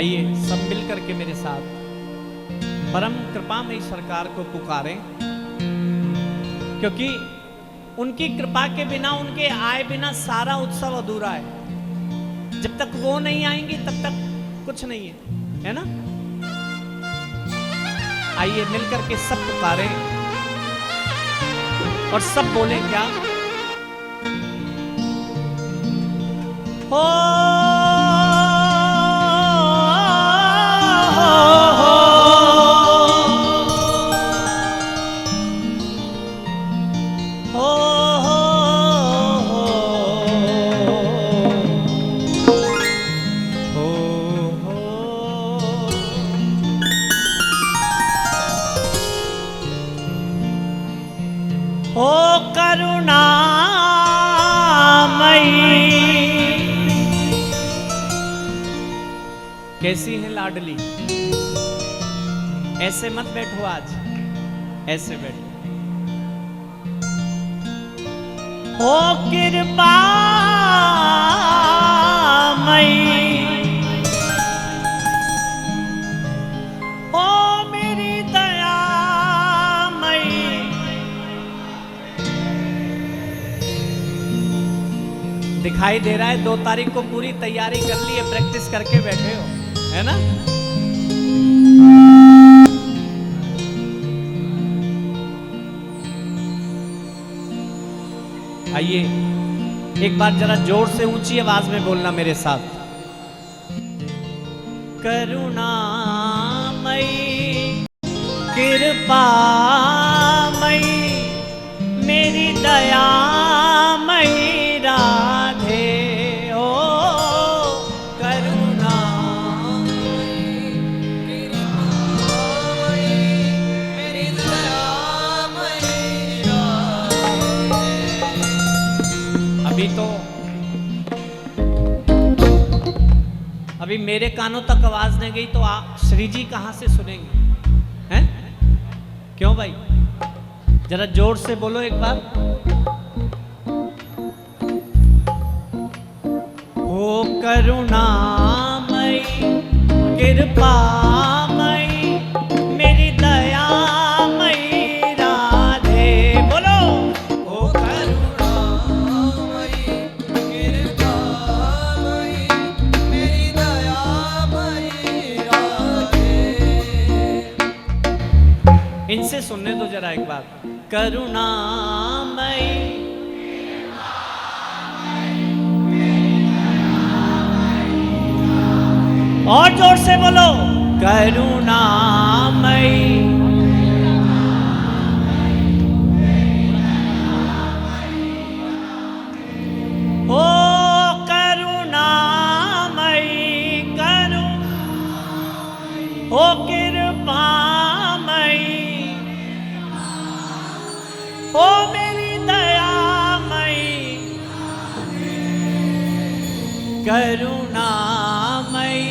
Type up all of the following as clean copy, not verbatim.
आइए सब मिलकर के मेरे साथ परम कृपामयी सरकार को पुकारें, क्योंकि उनकी कृपा के बिना, उनके आए बिना सारा उत्सव अधूरा है। जब तक वो नहीं आएंगी तब तक कुछ नहीं है ना। आइए मिलकर के सब पुकारें और सब बोले क्या, हो करुणामयी। कैसी है लाडली, ऐसे मत बैठो आज, ऐसे बैठो। हो कृपामयी, हो मेरी दयामयी। दिखाई दे रहा है 2 तारीख को पूरी तैयारी कर ली है, प्रैक्टिस करके बैठे हो, है ना। आइए एक बार जरा जोर से ऊंची आवाज में बोलना मेरे साथ, करुणामयी कृपामयी मेरी दयामयी राधे। ओ करुणामयी कृपामयी मेरी दयामयी राधे। अभी मेरे कानों तक आवाज नहीं गई तो आप श्री जी कहां से सुनेंगे, हैं? क्यों भाई, जरा जोर से बोलो एक बार। ओ करुणामयी कृपामयी मेरी दयामयी राधे। बोलो ओ करुणामयी कृपामयी मेरी दयामयी राधे। इनसे सुनने दो जरा एक बार, करुणामयी और जोर से बोलो, करुणामयी। ओ करुणामयी ओ कृपामयी ओ मेरी दयामयी करुणामयी।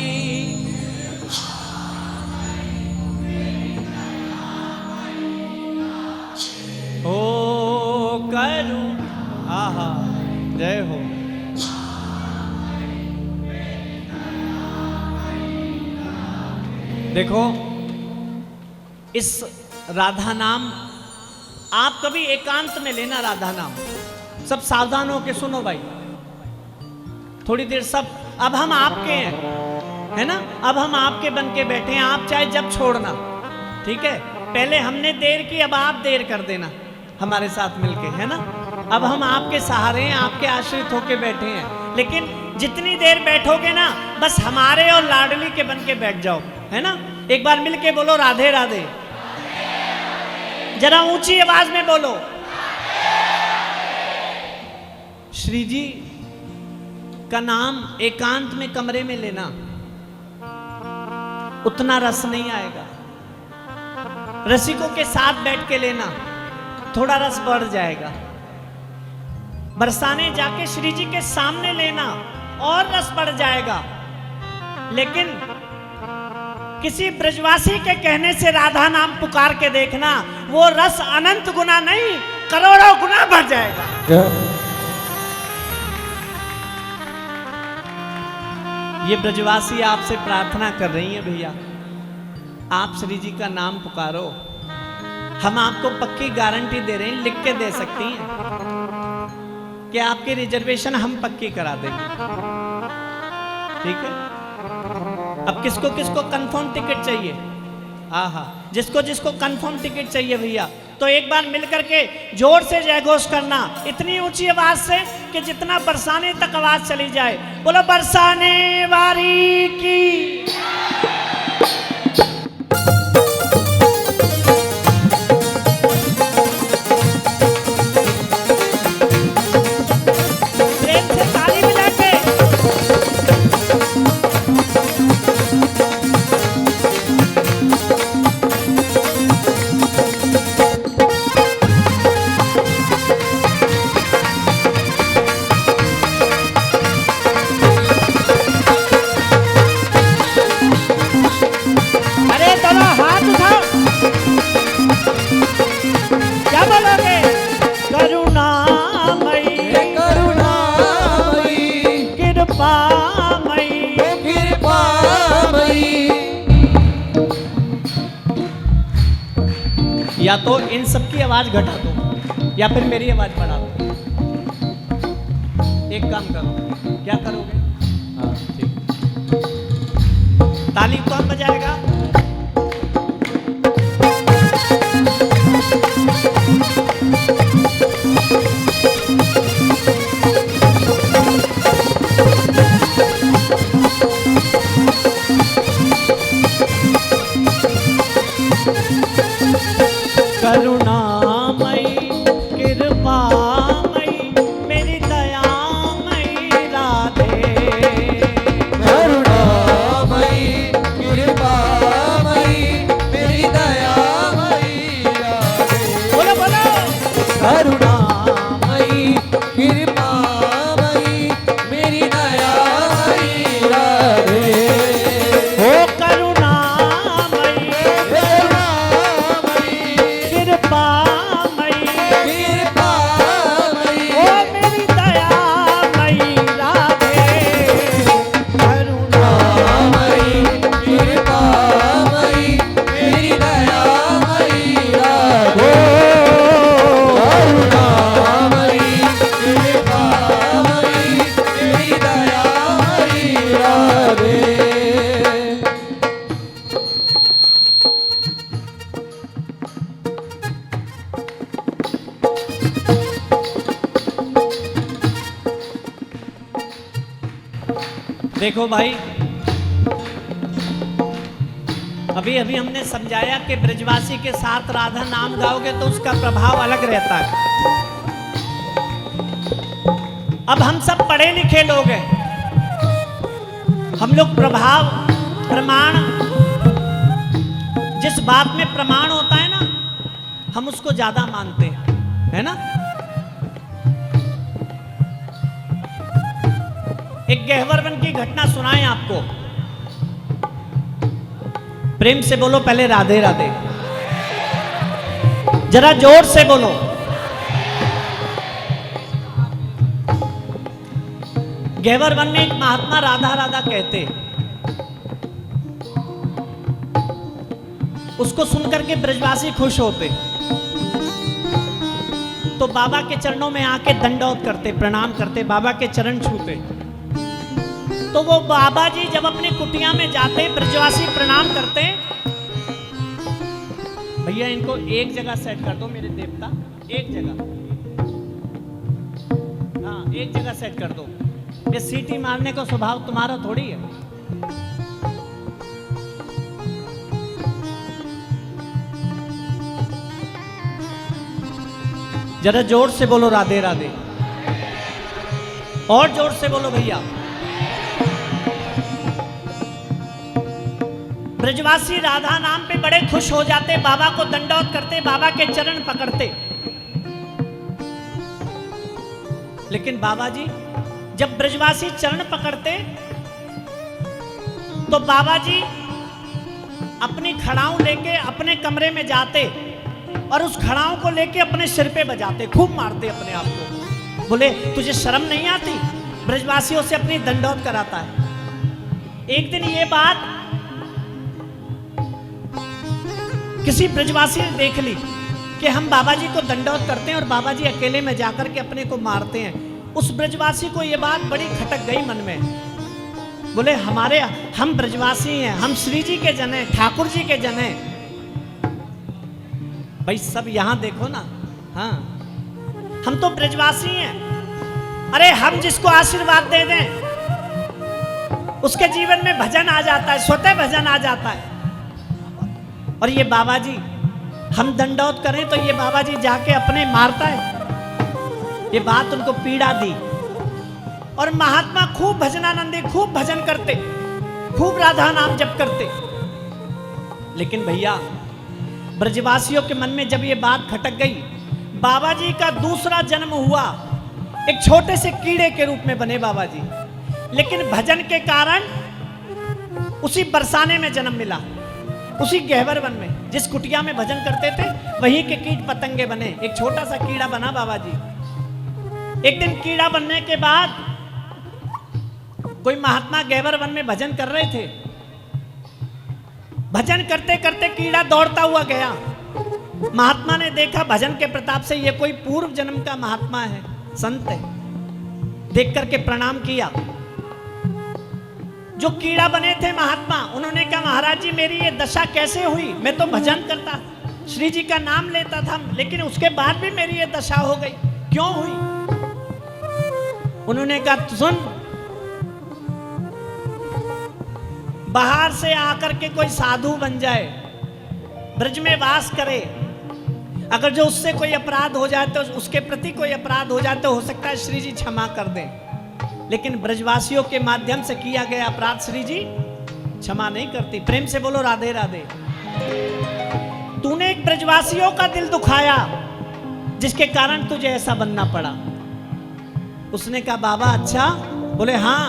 ओ आहा जय हो। देखो इस राधा नाम आप कभी एकांत में लेना, राधा नाम। सब सावधान होके सुनो भाई, थोड़ी देर सब। अब हम आपके हैं, है ना, अब हम आपके बन के बैठे हैं, आप चाहे जब छोड़ना, ठीक है। पहले हमने देर की, अब आप देर कर देना हमारे साथ मिलके, है ना। अब हम आपके सहारे हैं, आपके आश्रित होके बैठे हैं, लेकिन जितनी देर बैठोगे ना बस हमारे और लाडली के बन के बैठ जाओ, है ना। एक बार मिलके बोलो राधे राधे, जरा ऊंची आवाज में बोलो। श्री जी का नाम एकांत में कमरे में लेना, उतना रस नहीं आएगा। रसिकों के साथ बैठ के लेना, थोड़ा रस बढ़ जाएगा। बरसाने जाके श्री जी के सामने लेना और रस बढ़ जाएगा। लेकिन किसी ब्रजवासी के कहने से राधा नाम पुकार के देखना, वो रस अनंत गुना नहीं करोड़ों गुना बढ़ जाएगा। ये ब्रजवासी आपसे प्रार्थना कर रही हैं भैया, आप श्री जी का नाम पुकारो। हम आपको पक्की गारंटी दे रहे हैं, लिख के दे सकती हैं कि आपकी रिजर्वेशन हम पक्की करा देंगे। ठीक है, अब किसको किसको कंफर्म टिकट चाहिए? आहा, जिसको जिसको कंफर्म टिकट चाहिए भैया, तो एक बार मिलकर के जोर से जय घोष करना, इतनी ऊंची आवाज से कि जितना बरसाने तक आवाज चली जाए। बोलो बरसाने वारी की। प्रेम से ताली मिला के। या तो इन सबकी आवाज घटा दो या फिर मेरी आवाज बढ़ा दो। एक काम करो, क्या करोगे? हाँ ठीक, ताली कौन बजाएगा? करुणामयी कृपामयी मेरी दयामयी राधे। करुणामयी कृपामयी मेरी दयामयी राधे। बोलो बोलो। करुणामयी कृपामयी मेरी दयामयी राधे। ओ करुणामयी कृपामयी ओ मेरी दयामयी राधे। करुणामयी कृपामयी मेरी दयामयी राधे। करुणामयी कृपामयी मेरी दयामयी राधे। देखो भाई, अभी अभी हमने समझाया कि ब्रजवासी के साथ राधा नाम गाओगे तो उसका प्रभाव अलग रहता है। अब हम सब पढ़े लिखे लोग हैं, हम लोग प्रभाव प्रमाण, जिस बात में प्रमाण होता है ना, हम उसको ज्यादा मानते हैं, है ना। एक गहवर वन की घटना सुनाएं आपको। प्रेम से बोलो पहले राधे राधे, जरा जोर से बोलो। गहवर वन में एक महात्मा राधा राधा कहते, उसको सुनकर के ब्रजवासी खुश होते, तो बाबा के चरणों में आके दंडवत करते, प्रणाम करते, बाबा के चरण छूते। तो वो बाबा जी जब अपनी कुटिया में जाते, ब्रजवासी प्रणाम करते, भैया इनको एक जगह सेट कर दो मेरे देवता, एक जगह, हाँ एक जगह सेट कर दो। ये सीटी मारने का स्वभाव तुम्हारा थोड़ी है। जरा जोर से बोलो राधे राधे, और जोर से बोलो भैया। ब्रजवासी राधा नाम पे बड़े खुश हो जाते, बाबा को दंडवत करते, बाबा के चरण पकड़ते। लेकिन बाबा जी जब ब्रजवासी चरण पकड़ते तो बाबा जी अपनी खड़ाऊ लेके अपने कमरे में जाते और उस खड़ाऊ को लेके अपने सिर पे बजाते, खूब मारते अपने आप को। बोले तुझे शर्म नहीं आती? ब्रजवासियों से अपनी दंडवत कराता है। एक दिन ये बात किसी ब्रजवासी ने देख ली कि हम बाबा जी को दंडवत करते हैं और बाबा जी अकेले में जाकर के अपने को मारते हैं। उस ब्रजवासी को ये बात बड़ी खटक गई मन में। बोले हम ब्रजवासी हैं, हम श्री जी के जन हैं, ठाकुर जी के जन हैं। भाई सब यहां देखो ना, हाँ हम तो ब्रजवासी हैं। अरे हम जिसको आशीर्वाद दे दें उसके जीवन में भजन आ जाता है, स्वतः भजन आ जाता है। और ये बाबा जी हम दंडौत करें तो ये बाबा जी जाके अपने मारता है। ये बात उनको पीड़ा दी और महात्मा खूब भजनानंदी, खूब भजन करते, खूब राधा नाम जप करते। लेकिन भैया ब्रजवासियों के मन में जब ये बात खटक गई, बाबा जी का दूसरा जन्म हुआ। एक छोटे से कीड़े के रूप में बने बाबा जी, लेकिन भजन के कारण उसी बरसाने में जन्म मिला, उसी गहवर वन में। जिस कुटिया में भजन करते थे वहीं के कीट पतंगे बने। एक छोटा सा कीड़ा बना बाबा जी। एक दिन कीड़ा बनने के बाद कोई महात्मा गहवर वन में भजन कर रहे थे। भजन करते करते कीड़ा दौड़ता हुआ गया। महात्मा ने देखा भजन के प्रताप से ये कोई पूर्व जन्म का महात्मा है, संत है। देख करके प्रणाम किया। जो कीड़ा बने थे महात्मा, उन्होंने कहा महाराज जी मेरी ये दशा कैसे हुई? मैं तो भजन करता, श्री जी का नाम लेता था, लेकिन उसके बाद भी मेरी ये दशा हो गई, क्यों हुई? उन्होंने कहा सुन, बाहर से आकर के कोई साधु बन जाए, ब्रज में वास करे, अगर जो उससे कोई अपराध हो जाए तो उसके प्रति कोई अपराध हो जाए तो हो सकता है श्री जी क्षमा कर दें, लेकिन ब्रजवासियों के माध्यम से किया गया अपराध श्री जी क्षमा नहीं करती। प्रेम से बोलो राधे राधे। तूने एक ब्रजवासियों का दिल दुखाया जिसके कारण तुझे ऐसा बनना पड़ा। उसने कहा बाबा अच्छा? बोले हाँ।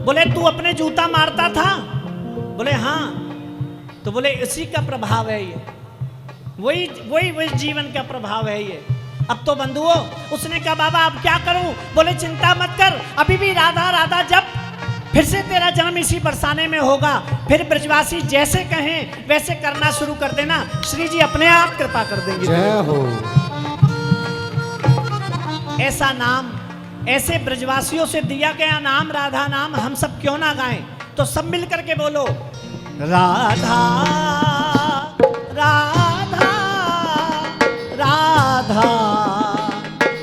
बोले तू अपने जूता मारता था? बोले हाँ। तो बोले इसी का प्रभाव है ये, वही जीवन का प्रभाव है ये। अब तो बंधुओं, उसने कहा बाबा अब क्या करूं? बोले चिंता मत कर, अभी भी राधा राधा जब, फिर से तेरा जन्म इसी बरसाने में होगा, फिर ब्रजवासी जैसे कहें वैसे करना शुरू कर देना, श्री जी अपने आप कृपा कर देंगे। जय हो। ऐसा नाम, ऐसे ब्रजवासियों से दिया गया नाम राधा नाम हम सब क्यों ना गाएं? तो सब मिलकर के बोलो राधा राधा राधा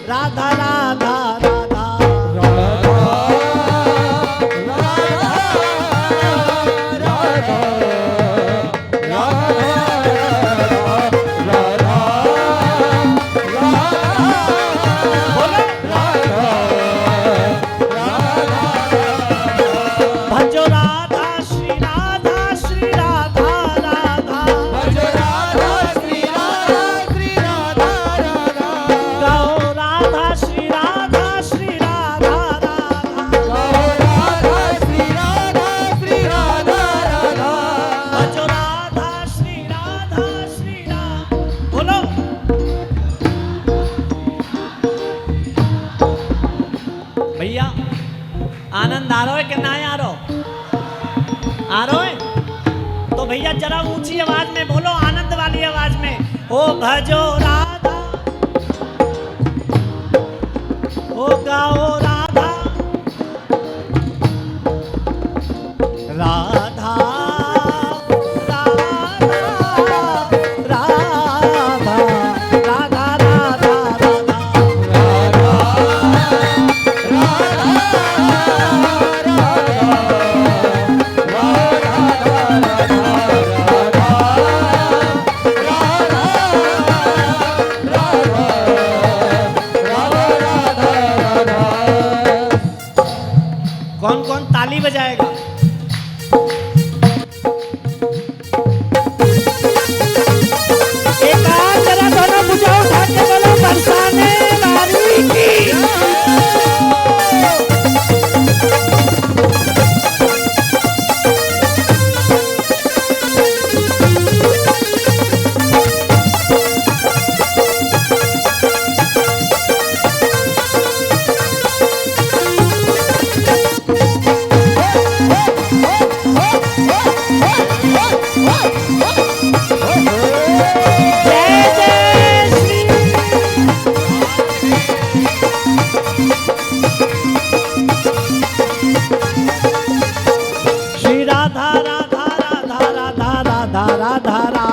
राधा राधा आनंद आ रहा है कि ना आ रहा है? तो भैया जरा ऊंची आवाज में बोलो, आनंद वाली आवाज में। ओ भजो राधा, ओ गाओ राधा राधा ताली बजाएगा। एक हाथ जरा दोनों भुजा उठा के बोलो बरसाने वाली की। श्री राधा राधा राधा राधा राधा राधा राधा।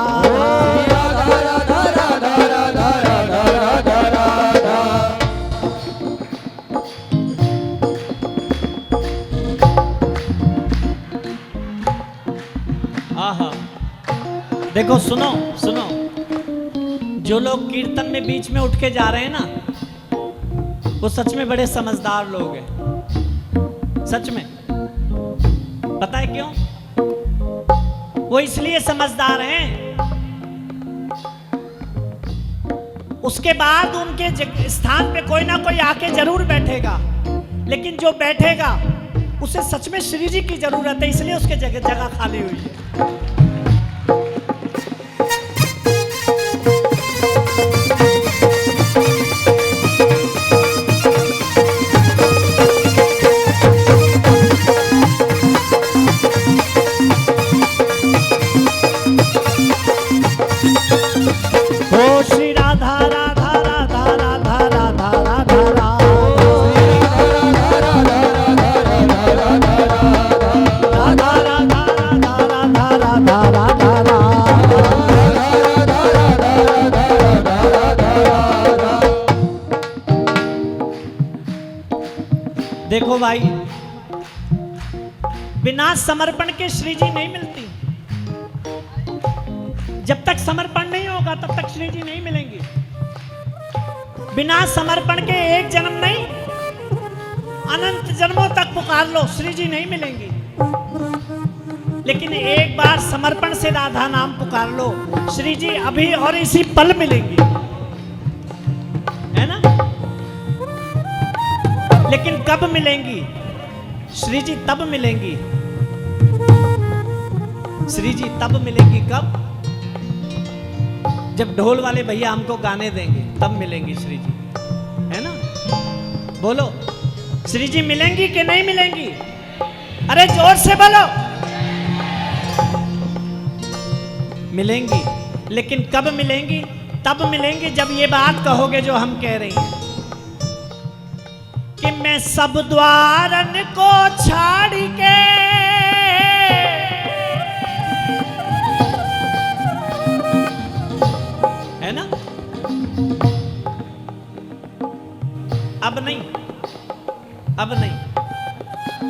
आहा, देखो सुनो सुनो, जो लोग कीर्तन में बीच में उठ के जा रहे हैं ना, वो सच में बड़े समझदार लोग हैं, सच में। पता है क्यों? वो इसलिए समझदार हैं, उसके बाद उनके स्थान पे कोई ना कोई आके जरूर बैठेगा, लेकिन जो बैठेगा उसे सच में श्री जी की जरूरत है, इसलिए उसके जगह खाली हुई है। ओ श्री राधा राधा राधा राधा राधा राधा राधा देखो भाई, बिना समर्पण के श्री जी नहीं मिलती। जब तक समर्पण नहीं होगा तब तक श्री जी नहीं मिलेंगी। बिना समर्पण के एक जन्म नहीं, अनंत जन्मों तक पुकार लो, श्री जी नहीं मिलेंगी। लेकिन एक बार समर्पण से राधा नाम पुकार लो, श्री जी अभी और इसी पल मिलेंगी, है ना? लेकिन कब मिलेंगी? श्री जी तब मिलेंगी, श्री जी तब मिलेंगी कब? जब ढोल वाले भैया हमको गाने देंगे, तब मिलेंगी श्री जी, है ना? बोलो, श्री जी मिलेंगी कि नहीं मिलेंगी? अरे जोर से बोलो। मिलेंगी, लेकिन कब मिलेंगी? तब मिलेंगी जब ये बात कहोगे जो हम कह रहे हैं कि मैं सब द्वारन को छाड़ के है ना, अब नहीं, अब नहीं।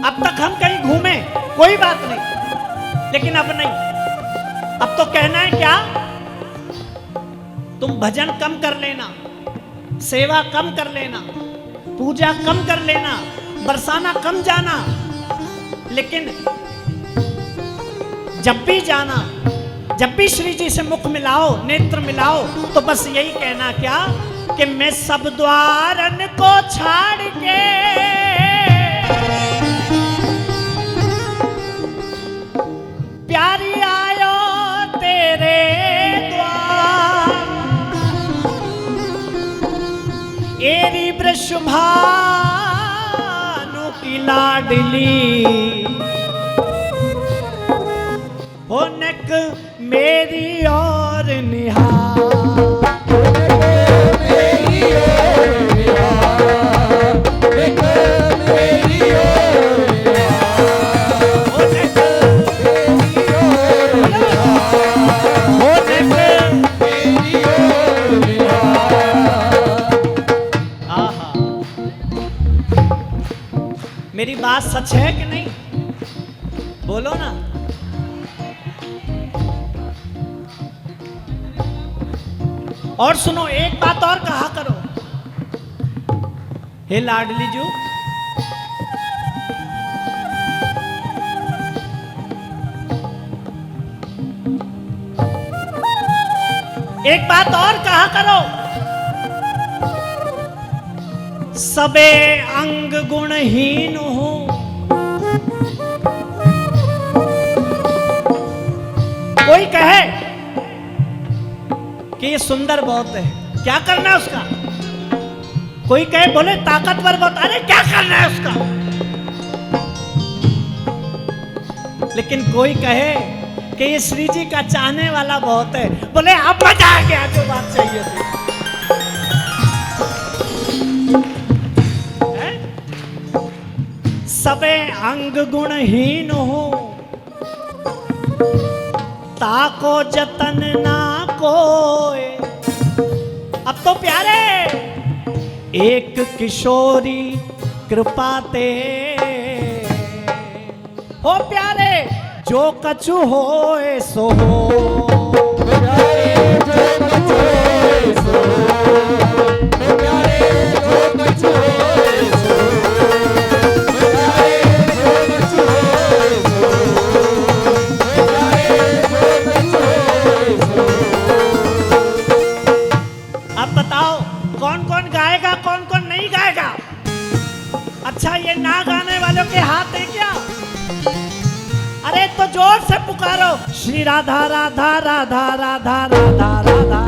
अब तक हम कहीं घूमे कोई बात नहीं, लेकिन अब नहीं। अब तो कहना है क्या? तुम भजन कम कर लेना, सेवा कम कर लेना, पूजा कम कर लेना, बरसाना कम जाना, लेकिन जब भी जाना, जब भी श्री जी से मुख मिलाओ, नेत्र मिलाओ, तो बस यही कहना क्या कि मैं सब द्वारन को छाड़ के प्यारी आयो तेरे द्वार, एरी वृषभानु की लाडली होनक मेरी और निहार, मेरी बात सच है कि नहीं? बोलो ना। और सुनो, एक बात और कहा करो, हे लाडली जू, एक बात और कहा करो, सबे अंग गुणहीन हूं, कोई कहे कि ये सुंदर बहुत है, क्या करना है उसका? कोई कहे बोले ताकतवर बहुत, अरे क्या करना है उसका? लेकिन कोई कहे कि ये श्री जी का चाहने वाला बहुत है, बोले अब मजा आ गया, जो बात चाहिए थी। सबे अंग गुणहीन हो, ताको जतन ना कोय। अब तो प्यारे एक किशोरी कृपा ते हो प्यारे, जो कछु होए सो हो। प्यारे जो कछु होए सो, प्यारे जो कछु होए सो, प्यारे जो कछु होए सो, प्यारे जो कछु होए सो। अब बताओ कौन कौन गाएगा, कौन कौन नहीं गाएगा? अच्छा, ये ना गाने वालों के हाथ है क्या? अरे तो जोर से पुकारो, श्री राधा राधा राधा राधा राधा राधा।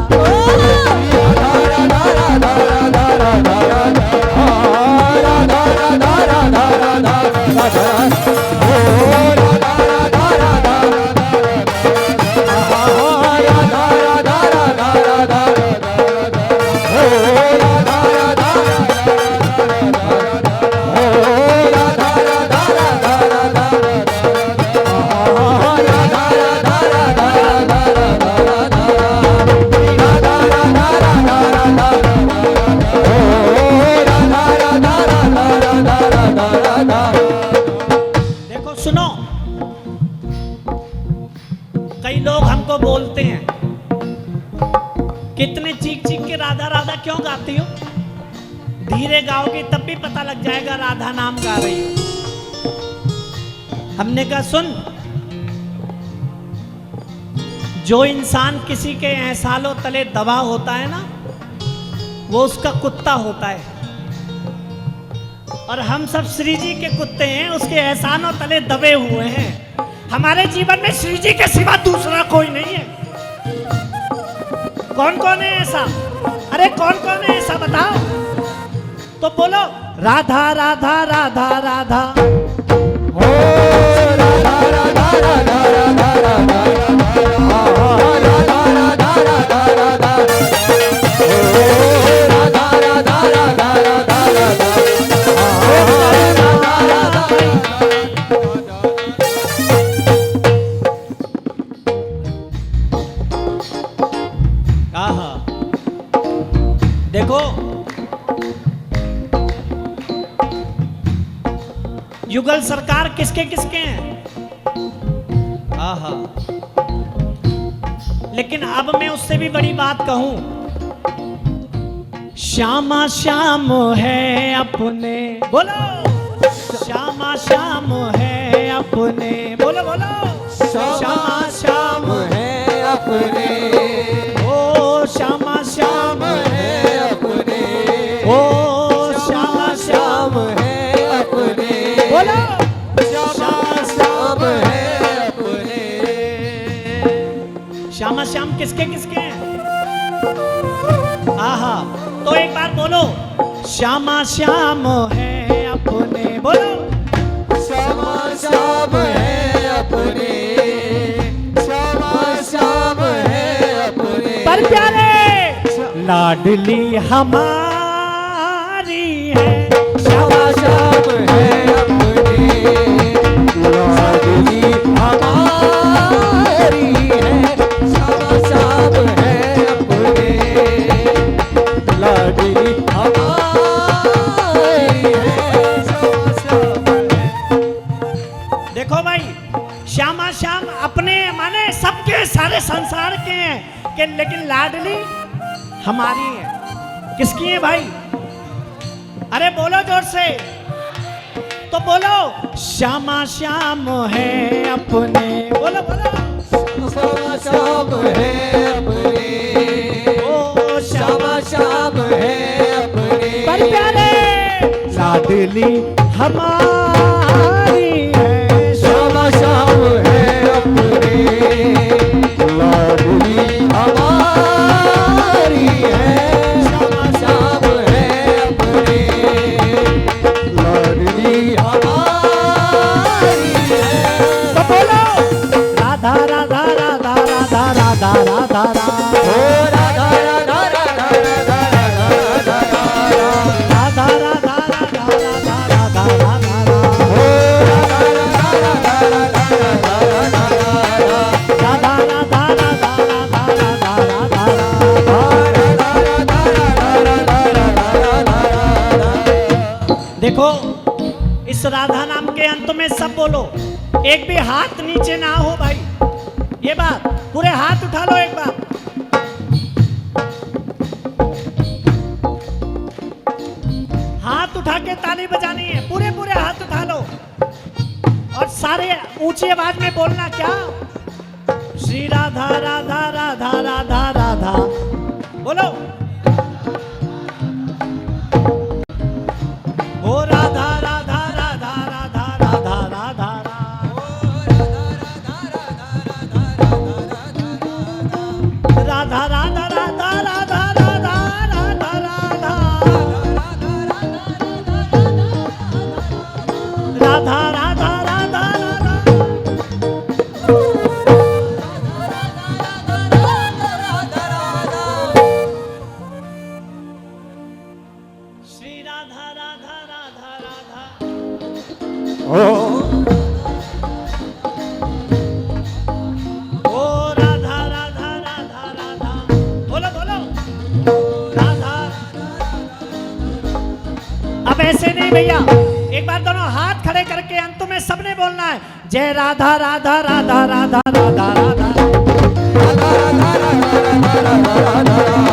देखो सुनो, कई लोग हमको बोलते हैं कितने चीख चीख के राधा राधा क्यों गाती हो? धीरे गाओगी तब भी पता लग जाएगा राधा नाम गा रही हो। हमने कहा सुन, जो इंसान किसी के एहसानों तले दबा होता है ना, वो उसका कुत्ता होता है। और हम सब श्री जी के कुत्ते हैं, उसके एहसानों तले दबे हुए हैं। हमारे जीवन में श्री जी के सिवा दूसरा कोई नहीं है। कौन कौन है ऐसा? अरे कौन कौन है ऐसा बताओ तो बोलो। राधा राधा राधा राधा, हो राधा राधा राधा राधा राधा, राधा राधा राधा राधा, हो राधा राधा राधा राधा राधा, आहा, देखो युगल सरकार किसके किसके हैं? आहा, लेकिन अब मैं उससे भी बड़ी बात कहूं, श्यामा श्याम है अपने, बोलो श्यामा श्याम है अपने, बोलो बोलो श्यामा श्याम है अपने, ओ श्यामा श्याम है अपने, ओ श्यामा श्याम श्याम है अपने, बोलो श्यामा श्याम है अपने। श्यामा श्याम किसके किसके हैं? आहा, तो एक बार बोलो, श्यामा श्याम है अपने, बोलो श्यामा श्याम है अपने, श्यामा श्याम है अपने। पर प्यारे लाडली हमारी है, श्यामा श्याम है अपने, लाडली हमारी है, श्यामा श्याम है अपने, लाडली हमारी है, श्यामा श्याम है। देखो भाई, श्यामा श्याम अपने माने सबके सारे संसार के हैं कि, लेकिन लाडली हमारी है। किसकी है भाई? अरे बोलो जोर से तो बोलो, श्यामा श्याम है अपने, बोलो बोलो श्यामा श्याम है अपने, ओ श्यामा श्याम है अपने। पर प्यारे लाडली हमारी है, श्यामा श्याम है अपने, लाडली हमारी है, श्यामा श्याम है अपने, लाडली हमारी है। तो बोलो राधा राधा राधा राधा राधा राधा राधा, ओ राधा राधा राधा राधा राधा राधा, राधा राधा राधा राधा राधा राधा, ओ देखो इस राधा नाम के अंत में सब बोलो, एक भी हाथ नीचे ना हो भाई। ये बात पूरे हाथ उठा लो एक बार। हाथ उठा के ताली बजानी है, पूरे पूरे हाथ उठा लो और सारे ऊंची आवाज में बोलना। क्या? श्री राधा राधा राधा राधा राधा बोलो। ओ राधा राधा राधा राधा राधा राधा राधा राधा राधा राधा राधा राधा राधा राधा राधा राधा राधा। श्री राधा राधा राधा राधा। ओ ओ राधा राधा राधा राधा बोलो बोलो। राधा। अब ऐसे नहीं भैया, एक बार दोनों हाथ खड़े करके अंत में सबने बोलना है जय राधा राधा राधा राधा राधा राधा। राधा राधा राधा राधा राधा